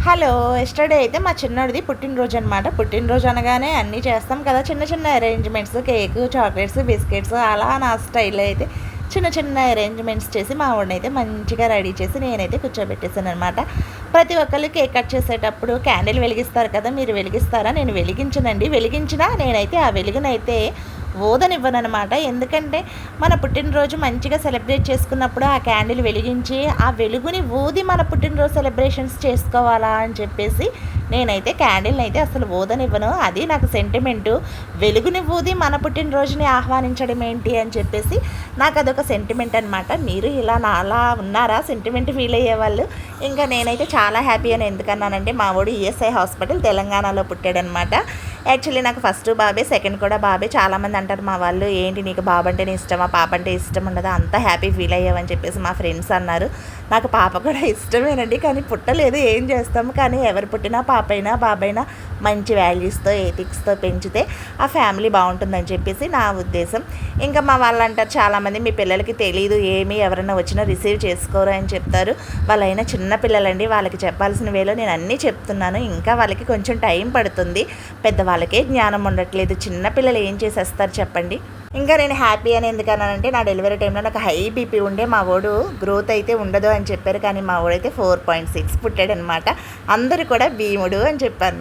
Hello! Yesterday అయితే మా చిన్నోడిది పుట్టినరోజు అనమాట. పుట్టినరోజు అనగానే అన్నీ చేస్తాం కదా! చిన్న చిన్న అరేంజ్‌మెంట్స్ కేకు, చాక్లెట్స్, బిస్కెట్స్ అలా నా స్టైల్‌లో అయితే చిన్న చిన్న అరేంజ్‌మెంట్స్ చేసి మా వాడినైతే మంచిగా రెడీ చేసి నేనైతే కూర్చోబెట్టేసాననమాట. ప్రతి ఒక్కళ్ళు కేక్ కట్ చేసేటప్పుడు క్యాండిల్ వెలిగిస్తారు కదా! మీరు వెలిగిస్తారా? నేను వెలిగించనండి. వెలిగించినా నేనైతే ఆ వెలుగునైతే ఊదనివ్వననమాట. ఎందుకంటే మన పుట్టినరోజు మంచిగా సెలబ్రేట్ చేసుకున్నప్పుడు ఆ క్యాండిల్ వెలిగించి, ఆ వెలుగుని ఊది మన పుట్టినరోజు సెలబ్రేషన్స్ చేసుకోవాలా అని చెప్పేసి నేనైతే క్యాండిల్‌నైతే అసలు ఊదనివ్వను. అది నాకు సెంటిమెంటు. వెలుగుని ఊది మన పుట్టినరోజుని ఆహ్వానించడం ఏంటి అని చెప్పేసి నాకదొక సెంటిమెంట్ అనమాట. మీరు ఇలా నాలా ఉన్నారా సెంటిమెంట్ ఫీల్ అయ్యేవాళ్ళు? ఇంకా నేనైతే చాలా హ్యాపీ అని ఎందుకన్నానంటే మా వోడు ఈఎస్ఐ హాస్పిటల్ తెలంగాణలో పుట్టాడనమాట. యాక్చువల్లీ నాకు ఫస్ట్ బాబే, సెకండ్ కూడా బాబే. చాలామంది అంటారు మా వాళ్ళు, ఏంటి నీకు బాబు అంటేనే ఇష్టమా, పాప అంటే ఇష్టం ఉండదా, అంత హ్యాపీ ఫీల్ అయ్యావని చెప్పేసి మా ఫ్రెండ్స్ అన్నారు. నాకు పాప కూడా ఇష్టమేనండి, కానీ పుట్టలేదు, ఏం చేస్తాము. కానీ ఎవరు పుట్టినా పాపైనా బాబైనా మంచి వాల్యూస్తో ఎథిక్స్తో పెంచితే ఆ ఫ్యామిలీ బాగుంటుందని చెప్పేసి నా ఉద్దేశం. ఇంకా మా వాళ్ళు అంటారు చాలామంది, మీ పిల్లలకి తెలీదు ఏమీ, ఎవరైనా వచ్చినా రిసీవ్ చేసుకోరు అని చెప్తారు. వాళ్ళైనా చిన్న పిల్లలండి, వాళ్ళకి చెప్పాల్సిన వేలో నేను అన్నీ చెప్తున్నాను. ఇంకా వాళ్ళకి కొంచెం టైం పడుతుంది. పెద్దవాళ్ళకే జ్ఞానం ఉండట్లేదు, చిన్న పిల్లలు ఏం చేసేస్తారు చెప్పండి. ఇంకా నేను హ్యాపీ అని ఎందుకన్నానంటే నా డెలివరీ టైంలో నాకు హై బీపీ ఉండే, మా వాడు గ్రోత్ అయితే ఉండదు అని చెప్పారు. కానీ మా వాడైతే 4.6 పుట్టాడనమాట. అందరూ కూడా భీముడు అని చెప్పారు.